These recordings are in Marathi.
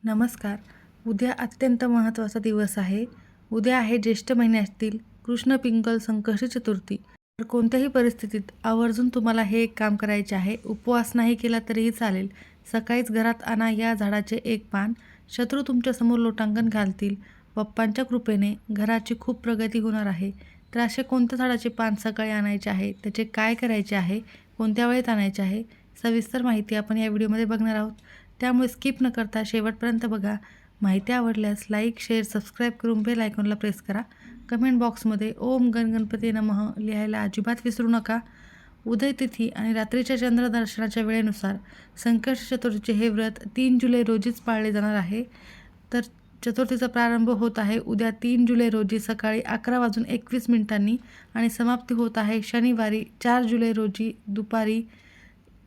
नमस्कार. उद्या अत्यंत महत्त्वाचा दिवस आहे. उद्या आहे ज्येष्ठ महिन्यातील कृष्ण पिंगल संकष्टी चतुर्थी. तर कोणत्याही परिस्थितीत आवर्जून तुम्हाला हे एक काम करायचे आहे. उपवास नाही केला तरीही चालेल. सकाळीच घरात आणा या झाडाचे एक पान. शत्रू तुमच्यासमोर लोटांगण घालतील. बाप्पांच्या कृपेने घराची खूप प्रगती होणार आहे. तर असे कोणत्या झाडाचे पान सकाळी आणायचे आहे, त्याचे काय करायचे आहे, कोणत्या वेळेत आणायचे आहे, सविस्तर माहिती आपण या व्हिडिओमध्ये बघणार आहोत. त्यामुळे स्किप न करता शेवटपर्यंत बघा. माहिती आवडल्यास लाईक, शेअर, सबस्क्राईब करून बेल आयकॉनला प्रेस करा. कमेंट बॉक्समध्ये ओम गणपती नमः लिहायला अजिबात विसरू नका. उदय तिथी आणि रात्रीच्या चंद्रदर्शनाच्या वेळेनुसार संकष्टी चतुर्थीचे हे व्रत 3 जुलै रोजीच पाळले जाणार आहे. तर चतुर्थीचा प्रारंभ होत आहे उद्या 3 जुलै रोजी सकाळी 11:21 आणि समाप्ती होत आहे शनिवारी 4 जुलै रोजी दुपारी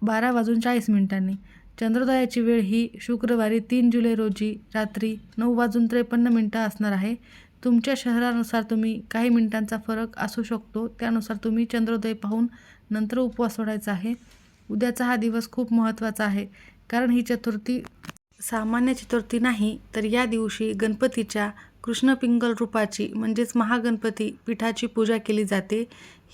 12:40. चंद्रोदयाची वेळ ही शुक्रवारी 3 जुलै रोजी रात्री 9:53 असणार आहे. तुमच्या शहरानुसार तुम्ही काही मिनिटांचा फरक असू शकतो, त्यानुसार तुम्ही चंद्रोदय पाहून नंतर उपवास सोडायचा आहे. उद्याचा हा दिवस खूप महत्त्वाचा आहे, कारण ही चतुर्थी सामान्य चतुर्थी नाही, तर या दिवशी गणपतीच्या कृष्ण पिंगल रूपाची म्हणजेच महागणपती पीठाची पूजा केली जाते.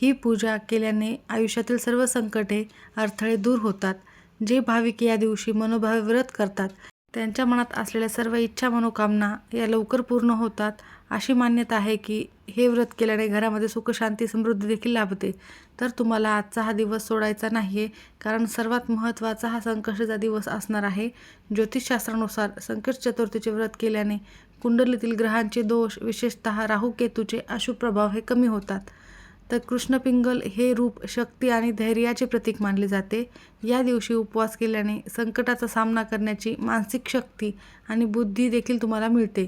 ही पूजा केल्याने आयुष्यातील सर्व संकटे, अडथळे दूर होतात. जे भाविक या दिवशी मनोभावे व्रत करतात, त्यांच्या मनात असलेल्या सर्व इच्छा मनोकामना या लवकर पूर्ण होतात. अशी मान्यता आहे की हे व्रत केल्याने घरामध्ये सुख, शांती, समृद्धी देखील लाभते. तर तुम्हाला आजचा हा दिवस सोडायचा नाही आहे, कारण सर्वात महत्त्वाचा हा संकष्टीचा दिवस असणार आहे. ज्योतिषशास्त्रानुसार संकष्टी चतुर्थीचे व्रत केल्याने कुंडलीतील ग्रहांचे दोष, विशेषतः राहू केतूचे अशुभ प्रभाव हे कमी होतात. तर कृष्ण पिंगल हे रूप शक्ती आणि धैर्याचे प्रतीक मानले जाते. या दिवशी उपवास केल्याने संकटाचा सामना करण्याची मानसिक शक्ती आणि बुद्धी देखील तुम्हाला मिळते.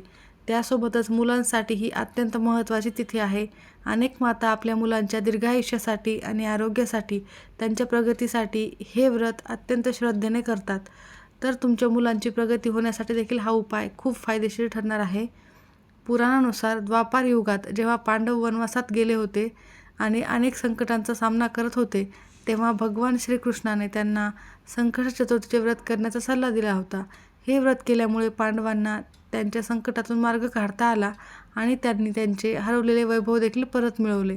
त्यासोबतच मुलांसाठी ही अत्यंत महत्त्वाची तिथी आहे. अनेक माता आपल्या मुलांच्या दीर्घायुष्यासाठी आणि आरोग्यासाठी, त्यांच्या प्रगतीसाठी हे व्रत अत्यंत श्रद्धेने करतात. तर तुमच्या मुलांची प्रगती होण्यासाठी देखील हा उपाय खूप फायदेशीर ठरणार आहे. पुराणानुसार द्वापार युगात जेव्हा पांडव वनवासात गेले होते आणि अनेक संकटांचा सामना करत होते, तेव्हा भगवान श्रीकृष्णाने त्यांना संकष्टी चतुर्थीचे व्रत करण्याचा सल्ला दिला होता. हे व्रत केल्यामुळे पांडवांना त्यांच्या संकटातून मार्ग काढता आला आणि त्यांनी त्यांचे हरवलेले वैभव देखील परत मिळवले.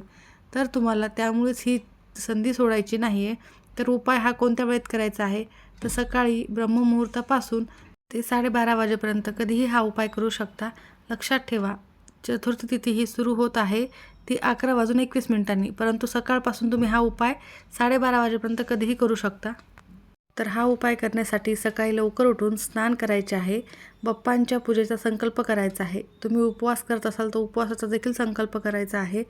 तर तुम्हाला त्यामुळेच ही संधी सोडायची नाही आहे. तर उपाय हा कोणत्या वेळेत करायचा आहे, तर सकाळी ब्रह्ममुहूर्तापासून ते 12:30 वाजेपर्यंत कधीही हा उपाय करू शकता. लक्षात ठेवा, चतुर्थी तिथी ही सुरू होत आहे ती 11:21, परंतु सकाळपासून तुम्ही हा उपाय 12:30 वाजेपर्यंत कधीही करू शकता. तर हा उपाय करण्यासाठी सकाळी लवकर उठून स्नान करायचे आहे. बाप्पांच्या पूजेचा संकल्प करायचा आहे. तुम्ही उपवास करत असाल तर उपवासाचा देखील संकल्प करायचा आहे.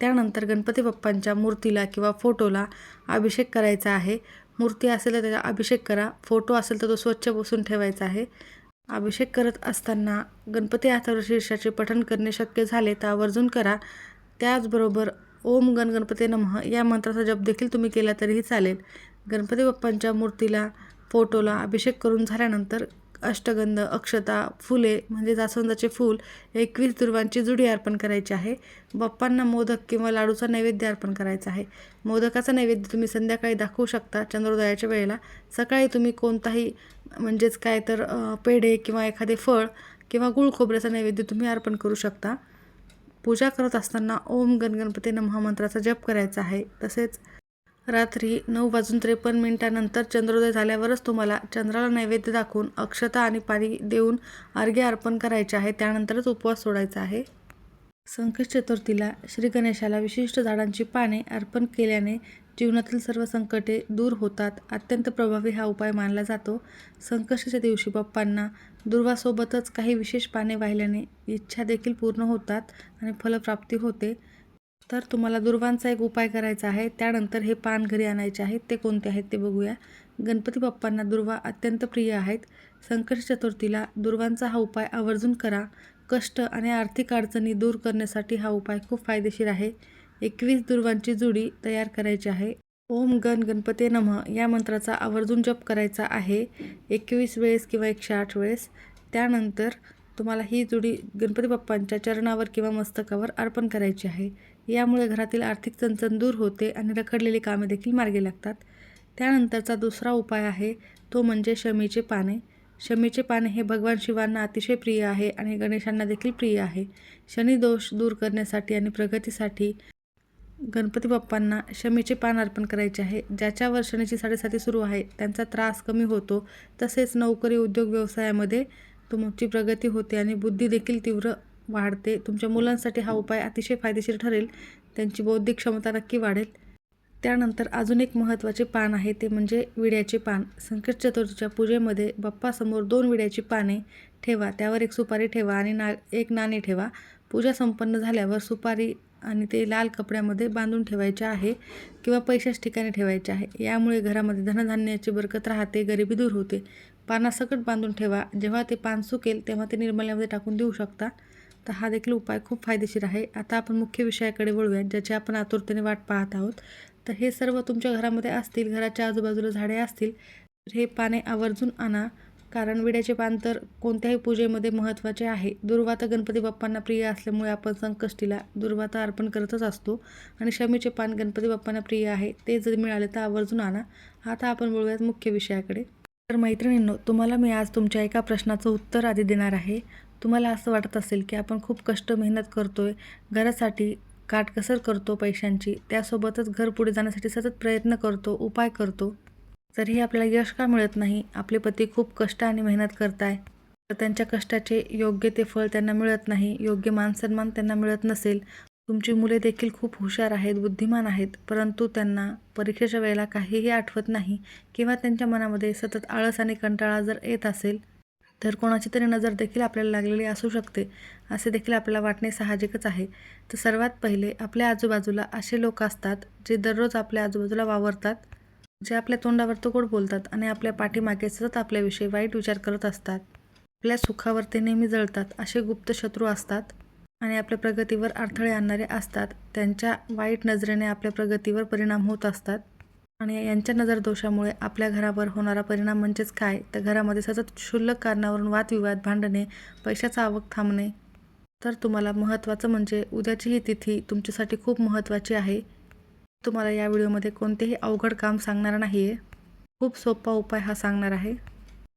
त्यानंतर गणपती बाप्पांच्या मूर्तीला किंवा फोटोला अभिषेक करायचा आहे. मूर्ती असेल तर त्याचा अभिषेक करा, फोटो असेल तर तो स्वच्छ पुसून ठेवायचा आहे. अभिषेक करत असताना गणपती अथर्व शीर्षाचे पठण करणे शक्य झाले तर आवर्जून करा. त्याचबरोबर ओम गणपती नमः या मंत्राचा जप देखील तुम्ही केला तरीही चालेल. गणपती बाप्पांच्या मूर्तीला, फोटोला अभिषेक करून झाल्यानंतर अष्टगंध, अक्षता, फुले म्हणजे जास्वंदाचे फूल, 21 दुर्वांची जुडी अर्पण करायची आहे. बाप्पांना मोदक किंवा लाडूचा नैवेद्य अर्पण करायचा आहे. मोदकाचा नैवेद्य तुम्ही संध्याकाळी दाखवू शकता चंद्रोदयाच्या वेळेला. सकाळी तुम्ही कोणताही म्हणजेच काय तर पेढे किंवा एखादे फळ किंवा गुळ खोबऱ्याचा नैवेद्य तुम्ही अर्पण करू शकता. पूजा करत असताना ओम गणपती नमः मंत्राचा जप करायचा आहे. तसेच रात्री 9:53 चंद्रोदय झाल्यावरच तुम्हाला चंद्राला नैवेद्य दाखवून अक्षता आणि पाणी देऊन अर्घ्य अर्पण करायचे आहे. त्यानंतरच उपवास सोडायचा आहे. संकष्टी चतुर्थीला श्री गणेशाला विशिष्ट झाडांची पाने अर्पण केल्याने जीवनातील सर्व संकटे दूर होतात. अत्यंत प्रभावी हा उपाय मानला जातो. संकष्टीच्या दिवशी बाप्पांना दुर्वासोबतच काही विशेष पाने वाहिल्याने इच्छा देखील पूर्ण होतात आणि फलप्राप्ती होते. तर तुम्हाला दुर्वांचा एक उपाय करायचा आहे. त्यानंतर हे पान घरी आणायचे आहेत. ते कोणते आहेत ते बघूया. गणपती बाप्पांना दुर्वा अत्यंत प्रिय आहेत. संकष्टी चतुर्थीला दुर्वांचा हा उपाय आवर्जून करा. कष्ट आणि आर्थिक अडचणी दूर करण्यासाठी हा उपाय खूप फायदेशीर आहे. 21 दुर्वांची जुडी तयार करायची आहे. ओम गणपती नमः या मंत्राचा आवर्जून जप करायचा आहे 21 वेळेस किंवा 108 वेळेस. त्यानंतर तुम्हाला ही जुडी गणपती बाप्पांच्या चरणावर किंवा मस्तकावर अर्पण करायची आहे. यामुळे घरातील आर्थिक चणचण दूर होते आणि रखडलेली कामे देखील मार्गी लागतात. त्यानंतरचा दुसरा उपाय आहे तो म्हणजे शमीचे पाने. शमीचे पान हे भगवान शिवांना अतिशय प्रिय आहे आणि गणेशांना देखील प्रिय आहे. शनी दोष दूर करण्यासाठी आणि प्रगतीसाठी गणपती बाप्पांना शमीचे पान अर्पण करायचे आहे. ज्याच्यावर शनीची साडेसाती सुरू आहे त्यांचा त्रास कमी होतो. तसेच नोकरी, उद्योग, व्यवसायामध्ये तुमची प्रगती होते आणि बुद्धी देखील तीव्र वाढते. तुमच्या मुलांसाठी हा उपाय अतिशय फायदेशीर ठरेल. त्यांची बौद्धिक क्षमता नक्की वाढेल. त्यानंतर अजून एक महत्त्वाचे पान आहे ते म्हणजे विड्याचे पान. संकट चतुर्थीच्या पूजेमध्ये बाप्पासमोर 2 विड्याची पाने ठेवा. त्यावर एक सुपारी ठेवा आणि एक नाणे ठेवा. पूजा संपन्न झाल्यावर सुपारी आणि ते लाल कपड्यामध्ये बांधून ठेवायचे आहे किंवा पैशाच ठिकाणी ठेवायचे आहे. यामुळे घरामध्ये धनधान्याची बरकत राहते, गरिबी दूर होते. पानासकट बांधून ठेवा. जेव्हा ते पान सुकेल तेव्हा ते निर्मल्यामध्ये टाकून देऊ शकता. तर हा देखील उपाय खूप फायदेशीर आहे. आता आपण मुख्य विषयाकडे वळूयात, ज्याची आपण आतुरतेने वाट पाहत आहोत. तर हे सर्व तुमच्या घरामध्ये असतील, घराच्या आजूबाजूला झाडे असतील, तर हे पाने आवर्जून आणा. कारण विड्याचे पान तर कोणत्याही पूजेमध्ये महत्त्वाचे आहे. दुर्वा गणपती बाप्पांना प्रिय असल्यामुळे आपण संकष्टीला दुर्वा अर्पण करतच असतो आणि शमीचे पान गणपती बाप्पांना प्रिय आहे. ते जर मिळाले तर आवर्जून आणा. आता आपण वळूयात मुख्य विषयाकडे. तर मैत्रिणींनो, तुम्हाला मी आज तुमच्या एका प्रश्नाचं उत्तर आधी देणार आहे. तुम्हाला असं वाटत असेल की आपण खूप कष्ट, मेहनत करतोय, घरासाठी काटकसर करतो पैशांची, त्यासोबतच घर पुढे जाण्यासाठी सतत प्रयत्न करतो, उपाय करतो, तरीही आपल्याला यश का मिळत नाही? आपले पती खूप कष्ट आणि मेहनत करताय, तर त्यांच्या कष्टाचे योग्य ते फळ त्यांना मिळत नाही, योग्य मानसन्मान त्यांना मिळत नसेल. तुमची मुले देखील खूप हुशार आहेत, बुद्धिमान आहेत, परंतु त्यांना परीक्षेच्या वेळेला काहीही आठवत नाही किंवा त्यांच्या मनामध्ये सतत आळस आणि कंटाळा जर येत असेल, तर कोणाची तरी नजर देखील आपल्याला लागलेली असू शकते, असे देखील आपल्याला वाटणे साहजिकच आहे. तर सर्वात पहिले आपल्या आजूबाजूला असे लोक असतात जे दररोज आपल्या आजूबाजूला वावरतात, जे आपल्या तोंडावर तो गोड बोलतात आणि आपल्या पाठीमागे सतत आपल्याविषयी वाईट विचार करत असतात. आपल्या सुखावर ते नेहमी जळतात. असे गुप्त शत्रू असतात आणि आपल्या प्रगतीवर अडथळे आणणारे असतात. त्यांच्या वाईट नजरेने आपल्या प्रगतीवर परिणाम होत असतात आणि यांच्या नजरदोषामुळे आपल्या घरावर होणारा परिणाम म्हणजेच काय, तर घरामध्ये सतत क्षुल्लक कारणावरून वादविवाद, भांडणे, पैशाचा आवक थांबणे. तर तुम्हाला महत्त्वाचं म्हणजे उद्याची ही तिथी तुमच्यासाठी खूप महत्त्वाची आहे. तुम्हाला या व्हिडिओमध्ये कोणतेही अवघड काम सांगणार नाही आहे. खूप सोपा उपाय हा सांगणार आहे.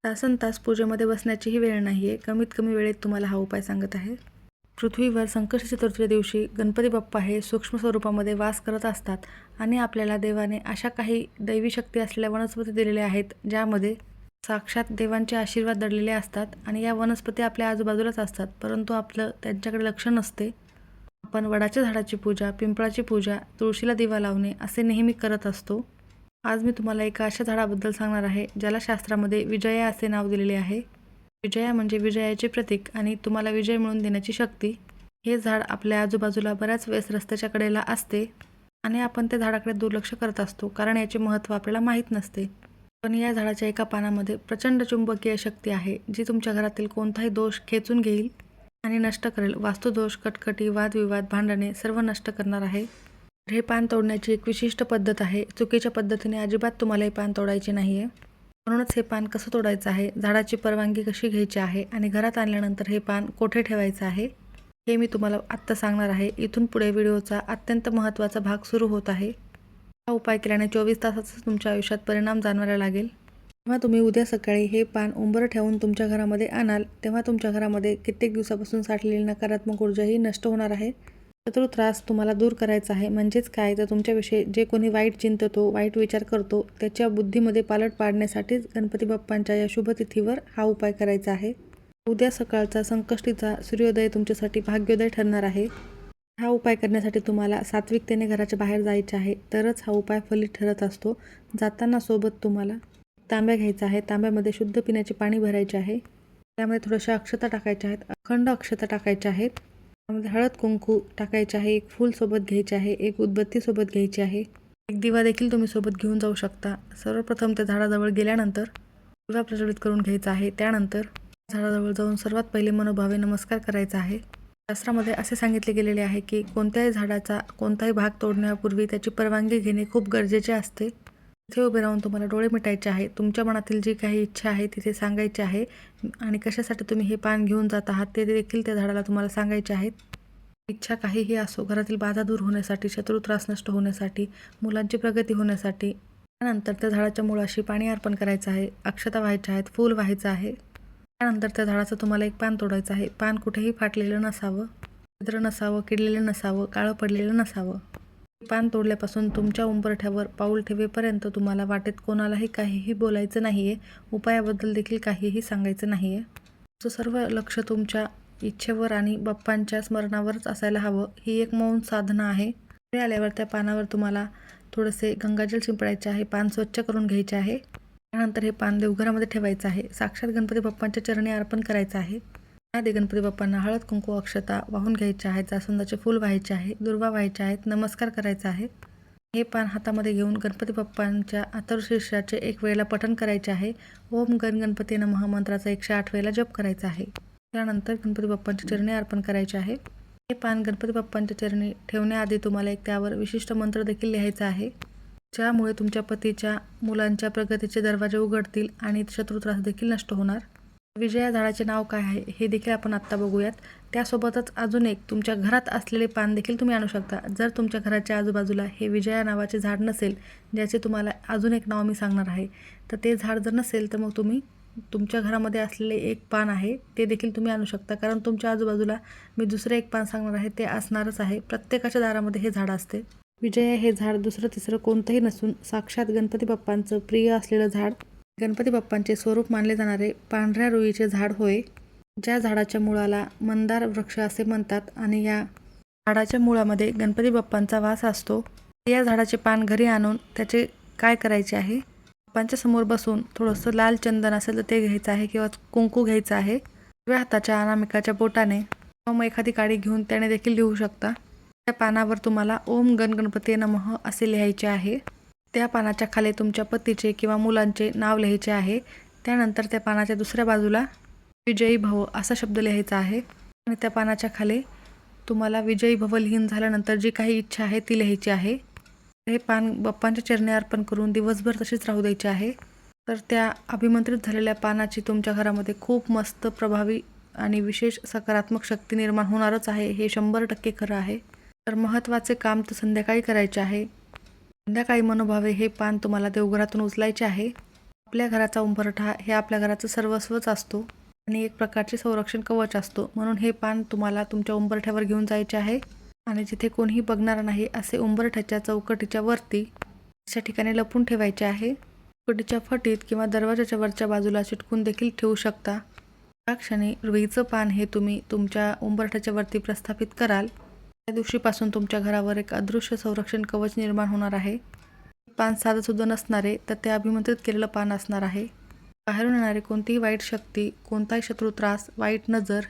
तासनतास पूजेमध्ये बसण्याचीही वेळ नाही आहे. कमीत कमी वेळेत तुम्हाला हा उपाय सांगत आहे. पृथ्वीवर संकष्टी चतुर्थीच्या दिवशी गणपती बाप्पा हे सूक्ष्म स्वरूपामध्ये वास करत असतात आणि आपल्याला देवाने अशा काही दैवी शक्ती असलेल्या वनस्पती दिलेल्या आहेत, ज्यामध्ये साक्षात देवांचे आशीर्वाद दडलेले असतात आणि या वनस्पती आपल्या आजूबाजूलाच असतात, परंतु आपलं त्यांच्याकडे लक्ष नसते. आपण वडाच्या झाडाची पूजा, पिंपळाची पूजा, तुळशीला दिवा लावणे असे नेहमी करत असतो. आज मी तुम्हाला एका अशा झाडाबद्दल सांगणार आहे ज्याला शास्त्रामध्ये विजया असे नाव दिलेले आहे. विजया म्हणजे विजयाचे प्रतीक आणि तुम्हाला विजय मिळवून देण्याची शक्ती. हे झाड आपल्या आजूबाजूला बऱ्याच वेळेस रस्त्याच्या कडेला असते आणि आपण त्या झाडाकडे दुर्लक्ष करत असतो, कारण याचे महत्त्व आपल्याला माहीत नसते. पण या झाडाच्या एका पानामध्ये प्रचंड चुंबकीय शक्ती आहे, जी तुमच्या घरातील कोणताही दोष खेचून घेईल आणि नष्ट करेल. वास्तुदोष, कटकटी, वादविवाद, भांडणे सर्व नष्ट करणार आहे. हे पान तोडण्याची एक विशिष्ट पद्धत आहे. चुकीच्या पद्धतीने अजिबात तुम्हाला हे पान तोडायचे नाही आहे. म्हणूनच हे पान कसं तोडायचं आहे, झाडाची परवानगी कशी घ्यायची आहे आणि घरात आणल्यानंतर हे पान कोठे ठेवायचं आहे, हे मी तुम्हाला आत्ता सांगणार आहे. इथून पुढे व्हिडिओचा अत्यंत महत्त्वाचा भाग सुरू होत आहे. हा उपाय केल्याने 24 तासातच तुमच्या आयुष्यात परिणाम जाणवायला लागेल. जेव्हा तुम्ही उद्या सकाळी हे पान उंबरं ठेवून तुमच्या घरामध्ये आणाल, तेव्हा तुमच्या घरामध्ये कित्येक दिवसापासून साठलेली नकारात्मक ऊर्जाही नष्ट होणार आहे. शत्रू त्रास तुम्हाला दूर करायचा आहे. म्हणजेच काय, तर तुमच्याविषयी जे कोणी वाईट चिंततो, वाईट विचार करतो, त्याच्या बुद्धीमध्ये पालट पाडण्यासाठीच गणपती बाप्पांच्या या शुभतिथीवर हा उपाय करायचा आहे. उद्या सकाळचा संकष्टीचा सूर्योदय तुमच्यासाठी भाग्योदय ठरणार आहे. हा उपाय करण्यासाठी तुम्हाला सात्विकतेने घराच्या बाहेर जायचे आहे, तरच हा उपाय फलित ठरत असतो. जाताना सोबत तुम्हाला तांब्या घ्यायचा आहे. तांब्यामध्ये शुद्ध पिण्याचे पाणी भरायचे आहे. त्यामध्ये थोड्याशा अक्षता टाकायच्या आहेत, अखंड अक्षता टाकायच्या आहेत. त्यामध्ये हळद कुंकू टाकायचे आहे. एक फूल सोबत घ्यायचे आहे, एक उदबत्ती सोबत घ्यायची आहे, एक दिवा देखील तुम्ही सोबत घेऊन जाऊ शकता. सर्वप्रथम त्या झाडाजवळ गेल्यानंतर दिवा प्रज्वलित करून घ्यायचा आहे. त्यानंतर झाडाजवळ जाऊन सर्वात पहिले मनोभावे नमस्कार करायचा आहे. शास्त्रामध्ये असे सांगितले गेलेले आहे की कोणत्याही झाडाचा कोणताही भाग तोडण्यापूर्वी त्याची परवानगी घेणे खूप गरजेचे असते. तिथे उभे राहून तुम्हाला डोळे मिटायचे आहे. तुमच्या मनातील जी काही इच्छा आहे तिथे सांगायची आहे आणि कशासाठी तुम्ही हे पान घेऊन जात आहात ते देखील त्या झाडाला तुम्हाला सांगायचे आहेत. इच्छा काहीही असो, घरातील बाधा दूर होण्यासाठी, शत्रू त्रास नष्ट होण्यासाठी, मुलांची प्रगती होण्यासाठी. त्यानंतर त्या झाडाच्या मुळाशी पाणी अर्पण करायचं आहे, अक्षता व्हायच्या आहेत, फूल व्हायचं आहे. त्यानंतर त्या झाडाचं तुम्हाला एक पान तोडायचं आहे. पान कुठेही फाटलेलं नसावं, छिद्र नसावं, किडलेलं नसावं, काळं पडलेलं नसावं. पान तोडल्यापासून तुमच्या उंबरठ्यावर पाऊल ठेवेपर्यंत तुम्हाला वाटेत कोणालाही काहीही बोलायचं नाही आहे. उपायाबद्दल देखील काहीही सांगायचं नाही आहे. तुमचं सर्व लक्ष तुमच्या इच्छेवर आणि बाप्पांच्या स्मरणावरच असायला हवं. ही एक मौन साधना आहे. घरी आल्यावर त्या पानावर तुम्हाला थोडेसे गंगाजल शिंपडायचे आहे. पान स्वच्छ करून घ्यायचे आहे. त्यानंतर हे पान देवघरामध्ये ठेवायचं आहे. साक्षात गणपती बाप्पांच्या चरणी अर्पण करायचं आहे. आधी गणपती बाप्पांना हळद कुंकू अक्षता वाहून घ्यायचे आहेत. जास्वंदाचे फूल व्हायचे आहे, दुर्वा व्हायचे आहेत, नमस्कार करायचा आहे. हे पान हातामध्ये घेऊन गणपती बाप्पांच्या अथर्वशीर्षाचे एक वेळेला पठण करायचे आहे. ओम गण गणपती नमः मंत्राचा 108 वेळेला जप करायचा आहे. त्यानंतर गणपती बाप्पांच्या चरणी अर्पण करायचे आहे. हे पान गणपती बाप्पांच्या चरणी ठेवण्याआधी तुम्हाला एक त्यावर विशिष्ट मंत्र देखील लिहायचा आहे, ज्यामुळे तुमच्या पतीच्या मुलांच्या प्रगतीचे दरवाजे उघडतील आणि शत्रुत्रास देखील नष्ट होणार. विजया झाडाचे नाव काय आहे हे देखील आपण आत्ता बघूयात. त्यासोबतच अजून एक तुमच्या घरात असलेले पान देखील तुम्ही आणू शकता. जर तुमच्या घराच्या आजूबाजूला हे विजया नावाचे झाड नसेल, ज्याचे तुम्हाला अजून एक नाव मी सांगणार आहे, तर ते झाड जर नसेल तर मग तुम्ही तुमच्या घरामध्ये असलेले एक पान आहे ते देखील तुम्ही आणू शकता. कारण तुमच्या आजूबाजूला मी दुसरे एक पान सांगणार आहे ते असणारच आहे. प्रत्येकाच्या दारामध्ये हे झाड असते. विजया हे झाड दुसरं तिसरं कोणतंही नसून साक्षात गणपती बाप्पांचं प्रिय असलेलं झाड, गणपती बाप्पांचे स्वरूप मानले जाणारे पांढऱ्या रुईचे झाड होय. ज्या झाडाच्या मुळाला मंदार वृक्ष असे म्हणतात आणि या झाडाच्या मुळामध्ये गणपती बाप्पांचा वास असतो. या झाडाचे पान घरी आणून त्याचे काय करायचे आहे, बाप्पांच्या समोर बसून थोडंसं लाल चंदन असेल तर ते घ्यायचं आहे किंवा कुंकू घ्यायचं आहे. उजव्या हाताच्या अनामिकाच्या बोटाने किंवा मग एखादी काडी घेऊन त्याने देखील लिहू शकता. त्या पानावर तुम्हाला ओम गण गणपती नमः असे लिहायचे आहे. त्या पानाच्या खाली तुमच्या पतीचे किंवा मुलांचे नाव लिहायचे आहे. त्यानंतर त्या पानाच्या दुसऱ्या बाजूला विजयी भव असा शब्द लिहायचा आहे आणि त्या पानाच्या खाली तुम्हाला विजयी भव लिहून झाल्यानंतर जी काही इच्छा आहे ती लिहायची आहे. हे पान बाप्पांच्या चरणी अर्पण करून दिवसभर तशीच राहू द्यायचे आहे. तर त्या अभिमंत्रित झालेल्या पानाची तुमच्या घरामध्ये खूप मस्त प्रभावी आणि विशेष सकारात्मक शक्ती निर्माण होणारच आहे. हे 100% खरं आहे. तर महत्त्वाचे काम तर संध्याकाळी करायचे आहे. संध्याकाळी मनोभावे हे पान तुम्हाला देवघरातून उचलायचे आहे. आपल्या घराचा उंबरठा हे आपल्या घराचं सर्वस्वच असतो आणि एक प्रकारचे संरक्षण कवच असतो. म्हणून हे पान तुम्हाला तुमच्या उंबरठ्यावर घेऊन जायचे आहे आणि जिथे कोणीही बघणार नाही असे उंबरठ्याच्या चौकटीच्या वरती अशा ठिकाणी लपून ठेवायचे आहे. चौकटीच्या फटीत किंवा दरवाजाच्या वरच्या बाजूला चिटकून देखील ठेवू शकता. त्या क्षणी रुईचं पान हे तुम्ही तुमच्या उंबरठ्याच्या वरती प्रस्थापित कराल, त्या दिवशीपासून तुमच्या घरावर एक अदृश्य संरक्षण कवच निर्माण होणार आहे. पान साधं सुद्धा नसणारे तर ते अभिमंत्रित केलेलं पान असणार आहे. बाहेरून येणारी कोणतीही वाईट शक्ती, कोणताही शत्रुत्रास, वाईट नजर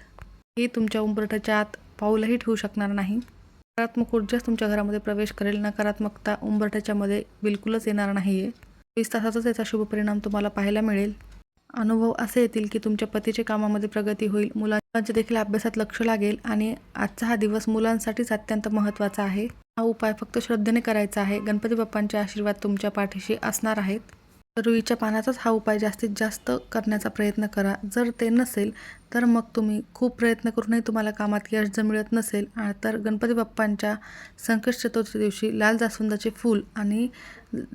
ही तुमच्या उंबरठ्याच्या आत पाऊलही ठेवू शकणार नाही. सकारात्मक ऊर्जाच तुमच्या घरामध्ये प्रवेश करेल. नकारात्मकता उंबरठ्याच्या मध्ये बिलकुलच येणार नाही आहे. 20 तासातच याचा शुभ परिणाम तुम्हाला पाहायला मिळेल. अनुभव असे येतील की तुमच्या पतीच्या कामामध्ये प्रगती होईल, मुलांच्या देखील अभ्यासात लक्ष लागेल आणि आजचा हा दिवस मुलांसाठीच अत्यंत महत्त्वाचा आहे. हा उपाय फक्त श्रद्धेने करायचा आहे. गणपती बाप्पांचे आशीर्वाद तुमच्या पाठीशी असणार आहेत. तर रुईच्या पानाचाच हा उपाय जास्तीत जास्त करण्याचा प्रयत्न करा. जर ते नसेल तर मग तुम्ही खूप प्रयत्न करूनही तुम्हाला कामात यश जर मिळत नसेल तर गणपती बाप्पांच्या संकष्ट चतुर्थी दिवशी लाल जास्वंदाचे फूल आणि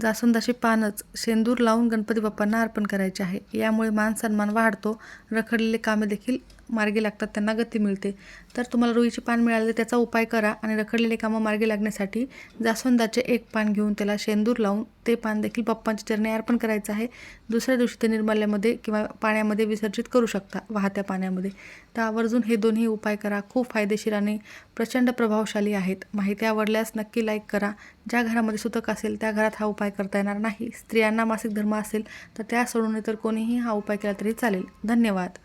जास्वंदाची पानच शेंदूर लावून गणपती बाप्पांना अर्पण करायचे आहे. यामुळे मान सन्मान वाढतो, रखडलेले कामे देखील मार्गी लागतात, त्यांना गती मिळते. तर तुम्हाला रुईचे पान मिळाले त्याचा उपाय करा आणि रखडलेले कामं मार्गी लागण्यासाठी जास्वंदाचे एक पान घेऊन त्याला शेंदूर लावून ते पान देखील बाप्पांच्या चरणी अर्पण करायचं आहे. दुसऱ्या दिवशी ते निर्माल्यामध्ये किंवा पाण्यामध्ये विसर्जित करू शकता, वाहत्या पाण्यामध्ये. तर आवर्जून हे दोन्ही उपाय करा. खूप फायदेशीर आणि प्रचंड प्रभावशाली आहेत. माहिती आवडल्यास नक्की लाईक करा. ज्या घरामध्ये सुतक असेल त्या घरात हा उपाय करता येणार नाही, स्त्रियांना मासिक धर्म असेल तर त्या सोडून इतर कोणीही हा उपाय केला तरी चालेल. धन्यवाद.